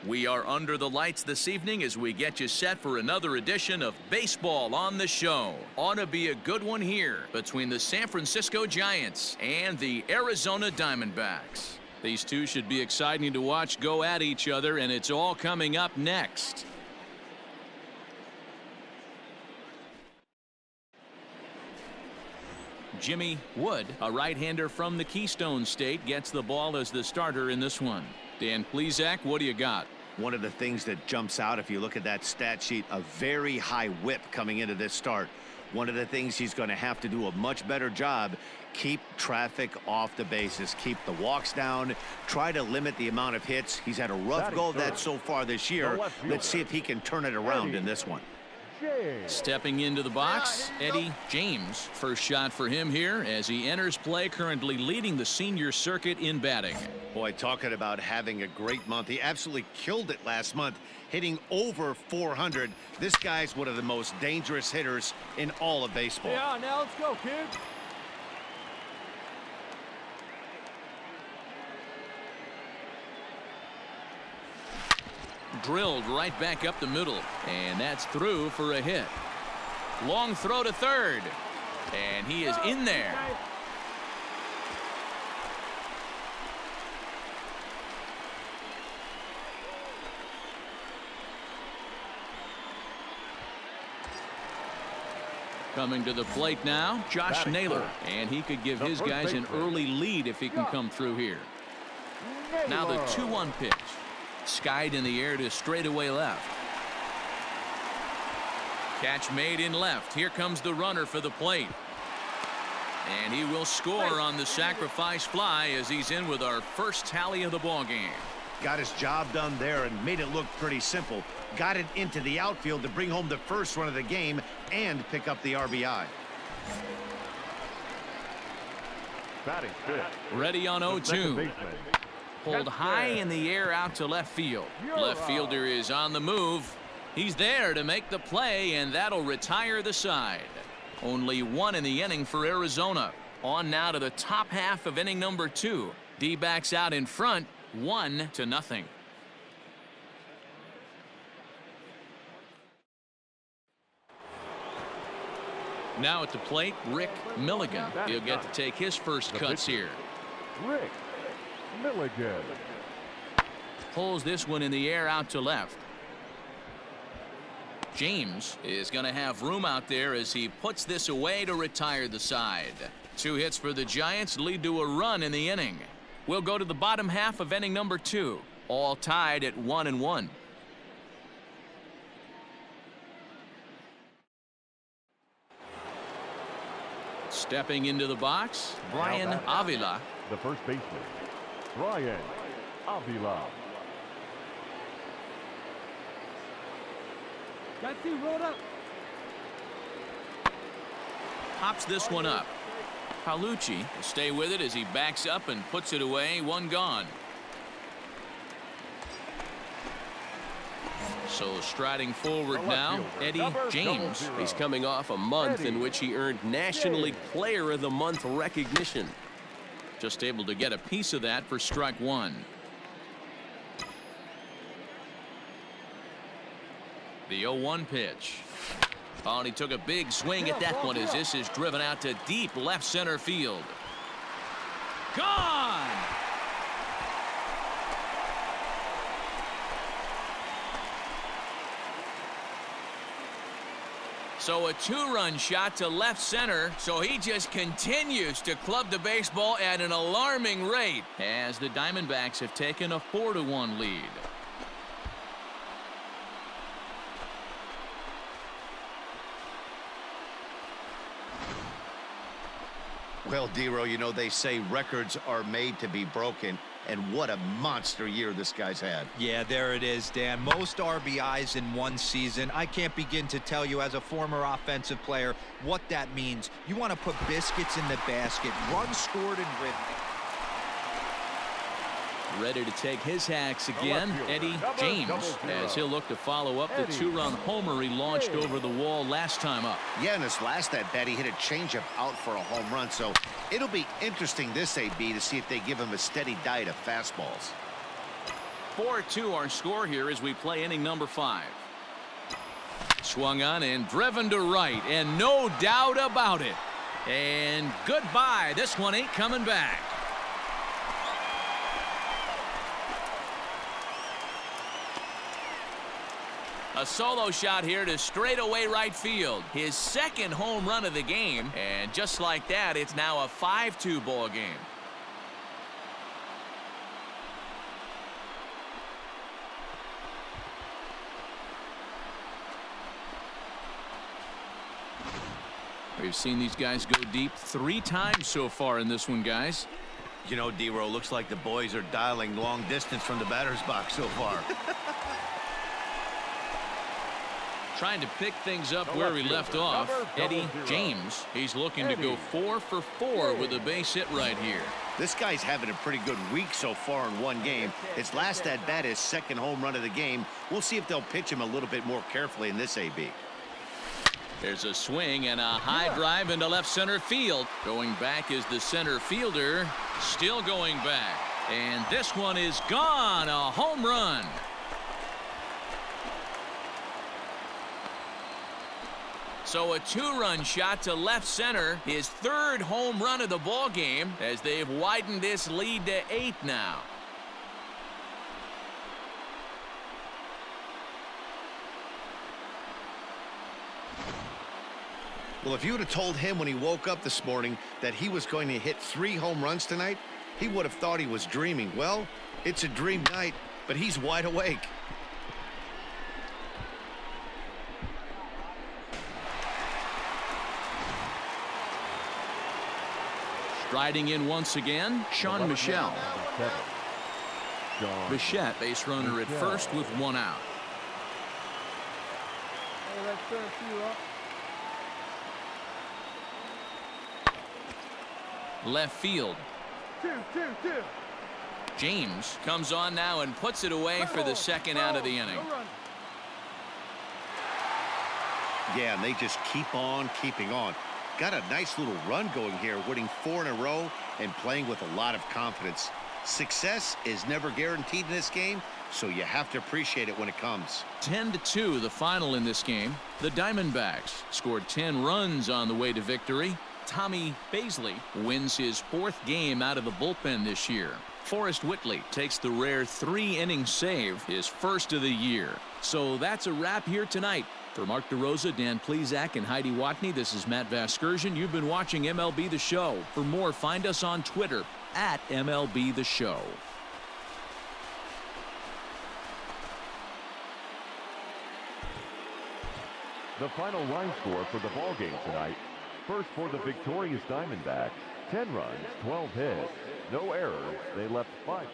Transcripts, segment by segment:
We are under the lights this evening as we get you set for another edition of Baseball on the Show. Ought to be a good one here between the San Francisco Giants and the Arizona Diamondbacks. These two should be exciting to watch go at each other, and it's all coming up next. Jimmy Wood, a right-hander from the Keystone State, gets the ball as the starter in this one. Dan Plesac, what do you got? One of the things that jumps out if you look at that stat sheet, a very high whip coming into this start. One of the things he's going to have to do a much better job, keep traffic off the bases, keep the walks down, try to limit the amount of hits. He's had a rough go of that so far this year. Let's see if he can turn it around in this one. Stepping into the box, Eddie James. First shot for him here as he enters play, currently leading the senior circuit in batting. Boy, talking about having a great month. He absolutely killed it last month, hitting over 400. This guy's one of the most dangerous hitters in all of baseball. Yeah, now let's go, kid. Drilled right back up the middle, and that's through for a hit. Long throw to third, and he is in there. Coming to the plate now, Josh Naylor, and he could give his guys an early lead if he can come through here. Now the 2-1 pitch. Skied in the air to straightaway left. Catch made in left. Here comes the runner for the plate. And he will score on the sacrifice fly as he's in with our first tally of the ball game. Got his job done there and made it look pretty simple. Got it into the outfield to bring home the first run of the game and pick up the RBI. Batting fifth. Ready on 0-2. Pulled high in the air out to left field. Left fielder is on the move. He's there to make the play, and that'll retire the side. Only one in the inning for Arizona. On now to the top half of inning number 2. D-backs out in front, 1-0. Now at the plate, Rick Milligan. He'll get to take his first cuts here. Rick Milligan. Pulls this one in the air out to left. James is going to have room out there as he puts this away to retire the side. 2 hits for the Giants lead to a run in the inning. We'll go to the bottom half of inning number 2. All tied at 1-1. Stepping into the box, Brian Avila. The first baseman, Brian Avila. Got you, rolled up. Pops this one up. Paolucci will stay with it as he backs up and puts it away. 1 gone. So striding forward now, Eddie James. He's coming off a month in which he earned National League Player of the Month recognition. Just able to get a piece of that for strike 1. The 0-1 pitch. Oh, and he took a big swing at that one as this is driven out to deep left center field. Gone! So a 2-run shot to left center, so he just continues to club the baseball at an alarming rate as the Diamondbacks have taken a 4-1 lead. Well, Dero, you know, they say records are made to be broken, and what a monster year this guy's had. Yeah, there it is, Dan. Most RBIs in one season. I can't begin to tell you as a former offensive player what that means. You want to put biscuits in the basket, runs scored and rhythmic. Ready to take his hacks again, Eddie James, as he'll look to follow up the 2-run homer he launched over the wall last time up. Yeah, in his last at-bat, he hit a changeup out for a home run, so it'll be interesting this AB to see if they give him a steady diet of fastballs. 4-2 our score here as we play inning number 5. Swung on and driven to right, and no doubt about it. And goodbye. This one ain't coming back. A solo shot here to straightaway right field. His second home run of the game. And just like that, it's now a 5-2 ball game. We've seen these guys go deep 3 times so far in this one, guys. You know, D-Row, looks like the boys are dialing long distance from the batter's box so far. Trying to pick things up where he left off. Eddie James. He's looking to go 4 for 4 with a base hit right here. This guy's having a pretty good week so far in one game. His last at bat, his second home run of the game. We'll see if they'll pitch him a little bit more carefully in this AB. There's a swing and a high drive into left center field. Going back is the center fielder. Still going back. And this one is gone. A home run. So a 2-run shot to left center. His 3rd home run of the ball game as they've widened this lead to 8 now. Well, if you would have told him when he woke up this morning that he was going to hit 3 home runs tonight, he would have thought he was dreaming. Well, it's a dream night, but he's wide awake. Striding in once again, Sean Michelle. Bichette, base runner at first with 1 out. Left field. James comes on now and puts it away for the 2nd out of the inning. Yeah, and they just keep on keeping on. Got a nice little run going here, winning 4 in a row and playing with a lot of confidence. Success is never guaranteed in this game, so you have to appreciate it when it comes. 10-2 the final in this game. The Diamondbacks scored 10 runs on the way to victory. Tommy Baisley wins his 4th game out of the bullpen this year. Forrest Whitley takes the rare 3-inning save, his 1st of the year. So that's a wrap here tonight. For Mark DeRosa, Dan Plesac, and Heidi Watney, this is Matt Vasgersian. You've been watching MLB The Show. For more, find us on Twitter at MLB The Show. The final line score for the ball game tonight. First for the victorious Diamondbacks, 10 runs, 12 hits, no errors. They left 5.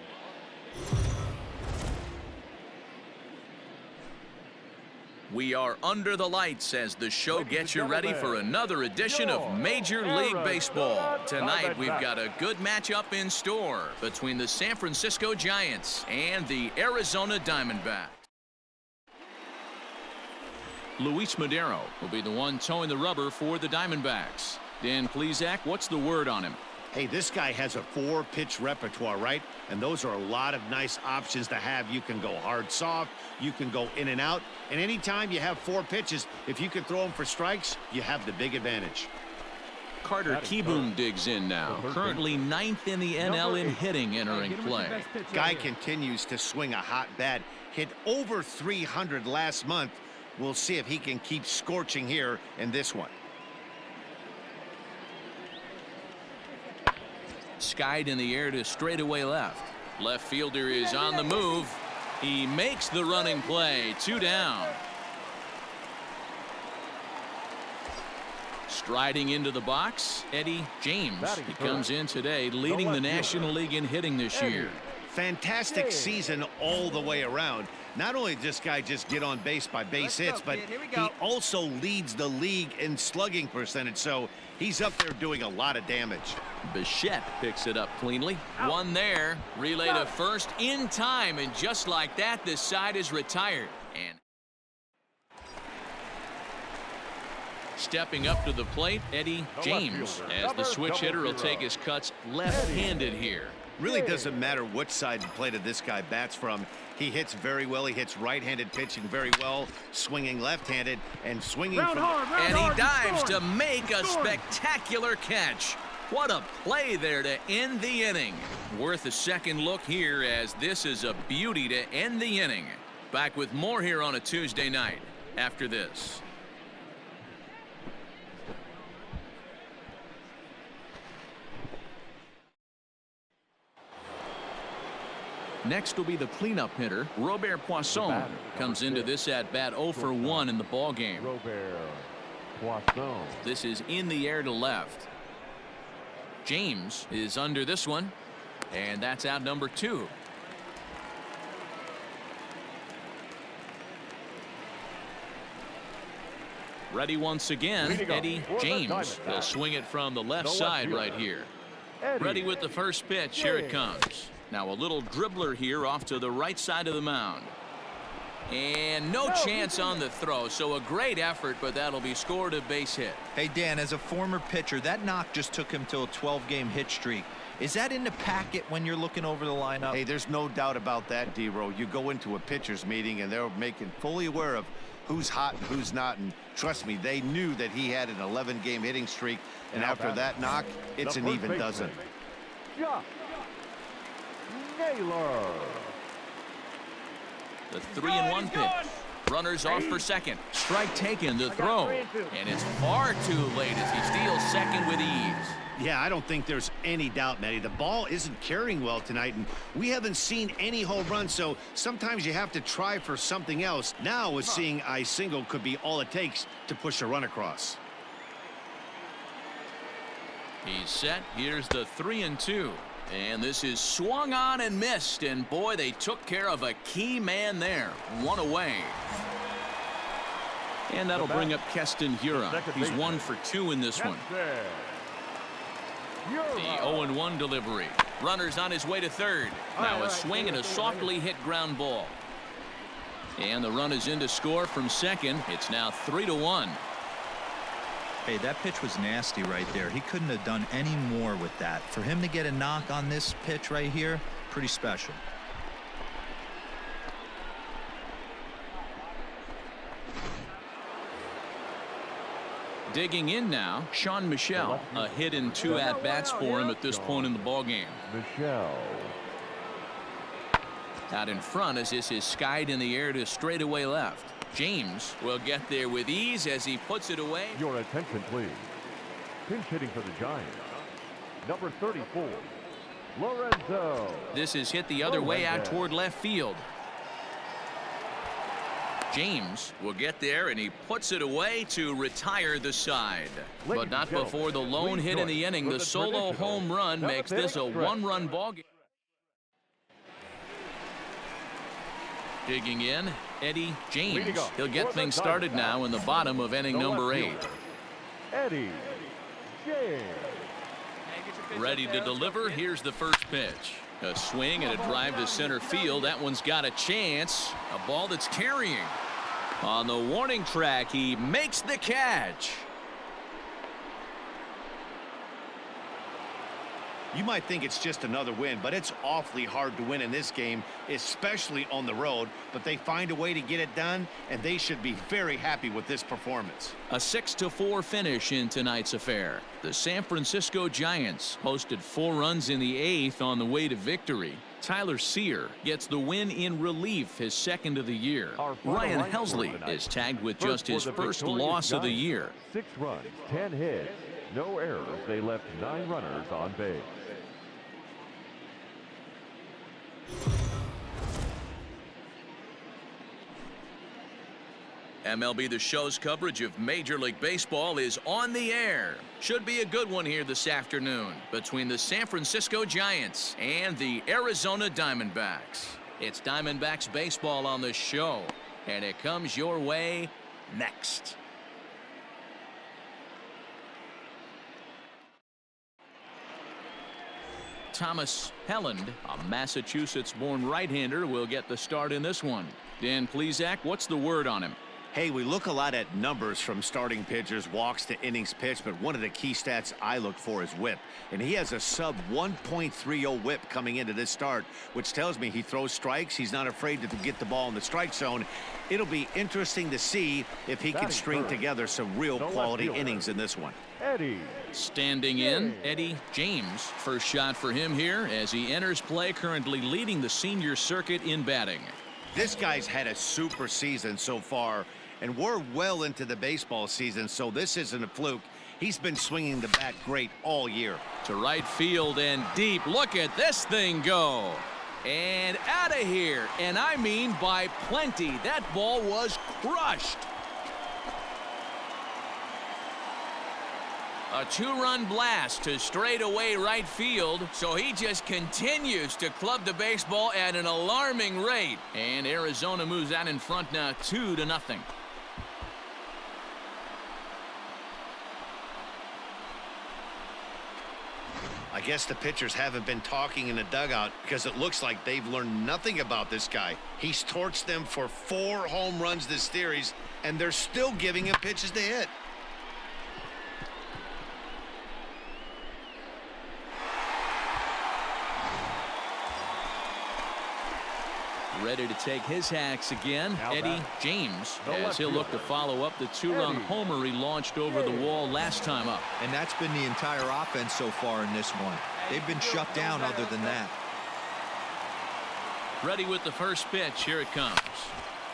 We are under the lights as the show gets you ready for another edition of Major League Baseball. Tonight we've got a good matchup in store between the San Francisco Giants and the Arizona Diamondbacks. Luis Madero will be the one towing the rubber for the Diamondbacks. Dan Plesac, what's the word on him? Hey, this guy has a 4-pitch repertoire, right? And those are a lot of nice options to have. You can go hard, soft. You can go in and out. And anytime you have 4 pitches, if you can throw them for strikes, you have the big advantage. Carter Kieboom digs in now. Currently 9th in the NL in hitting entering play. Guy continues to swing a hot bat. Hit over 300 last month. We'll see if he can keep scorching here in this one. Skied in the air to straightaway left. Left fielder is on the move. He makes the running play. 2 down. Striding into the box, Eddie James. He comes in today leading the National League in hitting this year. Fantastic season all the way around. Not only does this guy just get on base by base hits, but he also leads the league in slugging percentage, so he's up there doing a lot of damage. Bichette picks it up cleanly. One there. Relay to first in time, and just like that, this side is retired. And stepping up to the plate, Eddie James, as the switch hitter will take his cuts left-handed here. Really doesn't matter which side of the plate this guy bats from. He hits very well. He hits right-handed pitching very well, swinging left-handed and swinging from and he dives to make a spectacular catch. What a play there to end the inning. Worth a second look here, as this is a beauty to end the inning. Back with more here on a Tuesday night after this. Next will be the cleanup hitter. Robert Poisson comes into this at bat 0 for 1 in the ball game. Robert Poisson. This is in the air to left. James is under this one, and that's out number 2. Ready once again, Eddie James. He'll swing it from the left side right here. Ready with the first pitch. Here it comes. Now a little dribbler here off to the right side of the mound. And no chance on the throw, so a great effort, but that'll be scored a base hit. Hey, Dan, as a former pitcher, that knock just took him to a 12-game hit streak. Is that in the packet when you're looking over the lineup? Hey, there's no doubt about that, D-Row. You go into a pitcher's meeting, and they're making fully aware of who's hot and who's not. And trust me, they knew that he had an 11-game hitting streak. And after that knock, it's an even dozen. Chuck Naylor. The 3-1 pitch. Runners off for second. Strike taken, the throw. And it's far too late as he steals second with ease. Yeah, I don't think there's any doubt, Matty. The ball isn't carrying well tonight, and we haven't seen any home runs, so sometimes you have to try for something else. Now, with seeing I single could be all it takes to push a run across. He's set. Here's the 3-2. And this is swung on and missed, and boy, they took care of a key man there. 1 away. And that'll bring up Keston Hiura. He's 1 for 2 in this one. The 0-1 delivery. Runner's on his way to third. Now a swing and a softly hit ground ball. And the run is in to score from second. It's now 3-1. Hey, that pitch was nasty right there. He couldn't have done any more with that. For him to get a knock on this pitch right here, pretty special. Digging in now, Sean Michel. A hit in 2 at-bats for him at this point in the ballgame. Michel. Out in front as this is skied in the air to straightaway left. James will get there with ease as he puts it away. Your attention, please. Pinch hitting for the Giants. Number 34, Lorenzo. This is hit the other way out toward left field. James will get there, and he puts it away to retire the side. But not before the lone hit in the inning. The solo home run makes this a 1-run ballgame. Digging in, Eddie James. He'll get things started now in the bottom of inning number 8. Eddie James. Ready to deliver. Here's the first pitch. A swing and a drive to center field. That one's got a chance. A ball that's carrying. On the warning track, he makes the catch. You might think it's just another win, but it's awfully hard to win in this game, especially on the road. But they find a way to get it done, and they should be very happy with this performance. A 6-4 finish in tonight's affair. The San Francisco Giants posted 4 runs in the 8th on the way to victory. Tyler Sear gets the win in relief, his 2nd of the year. Ryan Helsley is tagged with just his first loss of the year. 6 runs, 10 hits, no errors. They left 9 runners on base. MLB The Show's coverage of Major League Baseball is on the air. Should be a good one here this afternoon between the San Francisco Giants and the Arizona Diamondbacks. It's Diamondbacks baseball on the show, and it comes your way next. Thomas Helland, a Massachusetts-born right-hander, will get the start in this one. Dan Plesac, what's the word on him? Hey, we look a lot at numbers from starting pitchers, walks to innings pitched, but one of the key stats I look for is whip. And he has a sub 1.30 whip coming into this start, which tells me he throws strikes. He's not afraid to get the ball in the strike zone. It'll be interesting to see if he can string together some real quality innings in this one. Eddie. Standing in, Eddie James. First shot for him here as he enters play, currently leading the senior circuit in batting. This guy's had a super season so far, and we're well into the baseball season, so this isn't a fluke. He's been swinging the bat great all year. To right field and deep. Look at this thing go. And out of here. And I mean by plenty. That ball was crushed. A two-run blast to straightaway right field, so he just continues to club the baseball at an alarming rate. And Arizona moves out in front now 2-0. I guess the pitchers haven't been talking in the dugout because it looks like they've learned nothing about this guy. He's torched them for 4 home runs this series, and they're still giving him pitches to hit. Ready to take his hacks again, Eddie James, as he'll look to follow up the 2-run homer he launched over the wall last time up. And that's been the entire offense so far in this one. They've been shut down other than that. Ready with the first pitch. Here it comes.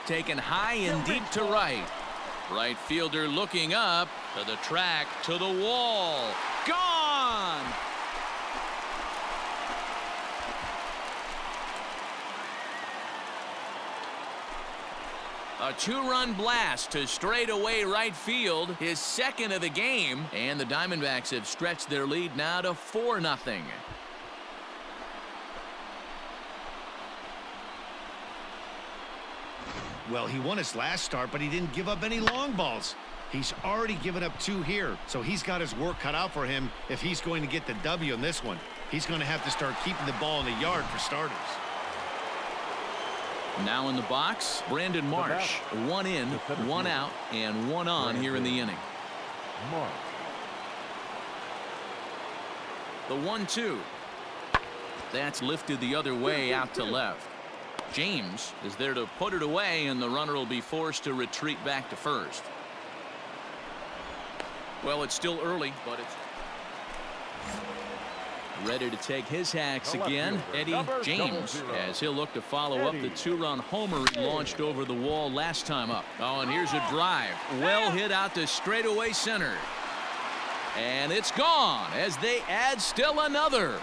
Taken high and deep to right. Right fielder looking up to the track, to the wall. Gone! A 2-run blast to straightaway right field, his second of the game, and the Diamondbacks have stretched their lead now to 4-0. Well, he won his last start, but he didn't give up any long balls. He's already given up 2 here, so he's got his work cut out for him if he's going to get the W in this one. He's going to have to start keeping the ball in the yard for starters. Now in the box, Brandon Marsh. 1 in, 1 out, and 1 on here in the inning. The 1-2. That's lifted the other way out to left. James is there to put it away, and the runner will be forced to retreat back to first. Well, it's still early, but it's ready to take his hacks again, Eddie James, as he'll look to follow up the 2-run homer he launched over the wall last time up. Oh, and here's a drive. Well hit out to straightaway center. And it's gone as they add still another.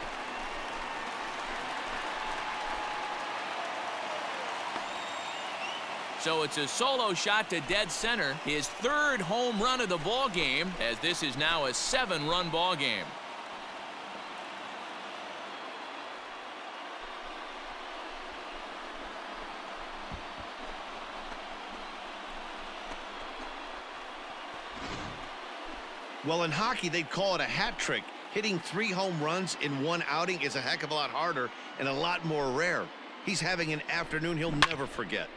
So it's a solo shot to dead center, his 3rd home run of the ball game, as this is now a 7-run ball game. Well, in hockey, they'd call it a hat trick. Hitting 3 home runs in 1 outing is a heck of a lot harder and a lot more rare. He's having an afternoon he'll never forget.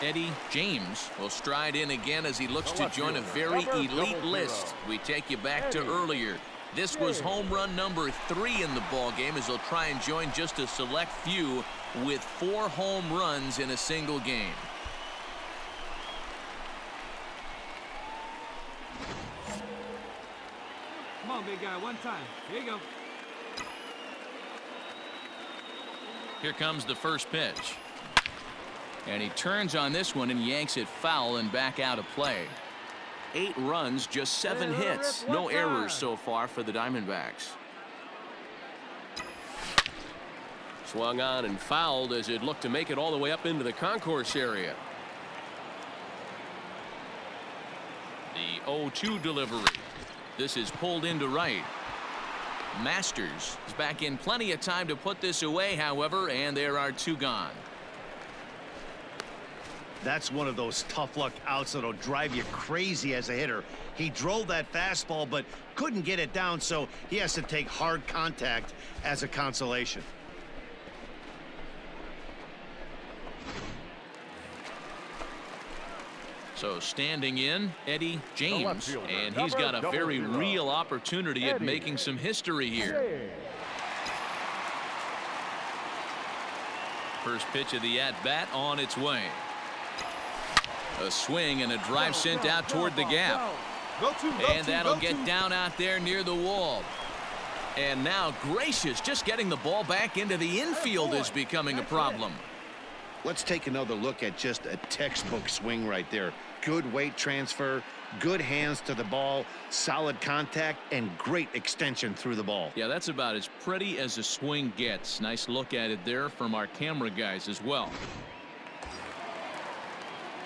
Eddie James will stride in again as he looks to join a very elite list. We take you back to earlier. This was home run number 3 in the ball game as he'll try and join just a select few with 4 home runs in a single game. Come on, big guy, one time. Here you go. Here comes the first pitch. And he turns on this one and yanks it foul and back out of play. 8 runs, just 7 hits. No errors so far for the Diamondbacks. Swung on and fouled as it looked to make it all the way up into the concourse area. The 0-2 delivery. This is pulled into right. Masters is back in plenty of time to put this away, however, and there are 2 gone. That's one of those tough luck outs that'll drive you crazy as a hitter. He drove that fastball, but couldn't get it down, so he has to take hard contact as a consolation. So standing in, Eddie James, and he's got a very real opportunity at making some history here. First pitch of the at-bat on its way. A swing and a drive sent out toward the gap. And that'll get down out there near the wall. And now Gracious, just getting the ball back into the infield is becoming a problem. Let's take another look at just a textbook swing right there. Good weight transfer, good hands to the ball, solid contact, and great extension through the ball. Yeah, that's about as pretty as a swing gets. Nice look at it there from our camera guys as well.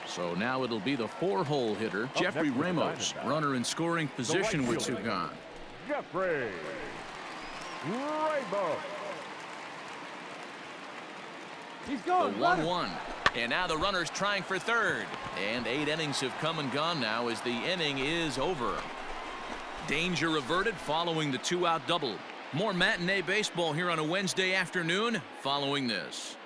So now it'll be the 4-hole hitter, Jeffrey Ramos, runner in scoring position with two gone. Jeffrey Ramos. He's The going. 1-1. And now the runner's trying for third. And 8 innings have come and gone now as the inning is over. Danger averted following the 2-out double. More matinee baseball here on a Wednesday afternoon following this.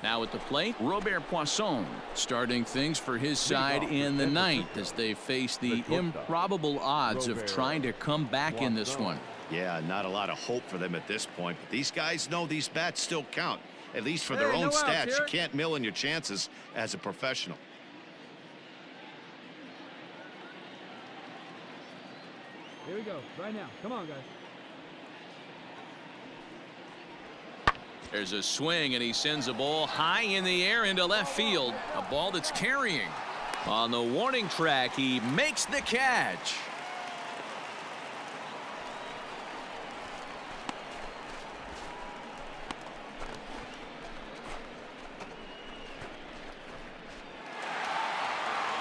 Now at the plate, Robert Poisson starting things for his side in the 9th as they face the improbable odds of trying to come back in this one. Yeah, not a lot of hope for them at this point, but these guys know these bats still count, at least for their own stats. You can't mill in your chances as a professional. Here we go. Right now. Come on, guys. There's a swing, and he sends a ball high in the air into left field. A ball that's carrying. On the warning track, he makes the catch.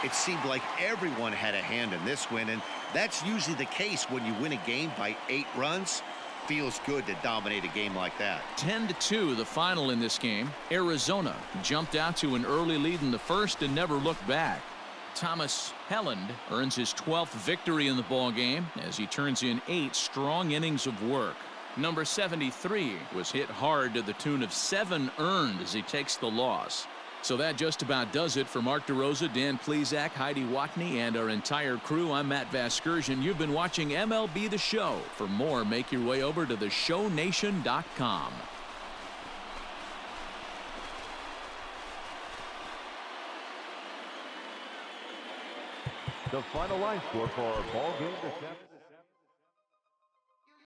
It seemed like everyone had a hand in this win, and that's usually the case when you win a game by 8 runs. Feels good to dominate a game like that. 10-2 the final in this game. Arizona jumped out to an early lead in the first and never looked back. Thomas Helland earns his 12th victory in the ball game as he turns in 8 strong innings of work. Number 73 was hit hard to the tune of 7 earned as he takes the loss. So that just about does it for Mark DeRosa, Dan Plesac, Heidi Watney, and our entire crew. I'm Matt Vasgersian. You've been watching MLB The Show. For more, make your way over to theshownation.com. The final line score for our ball game this afternoon.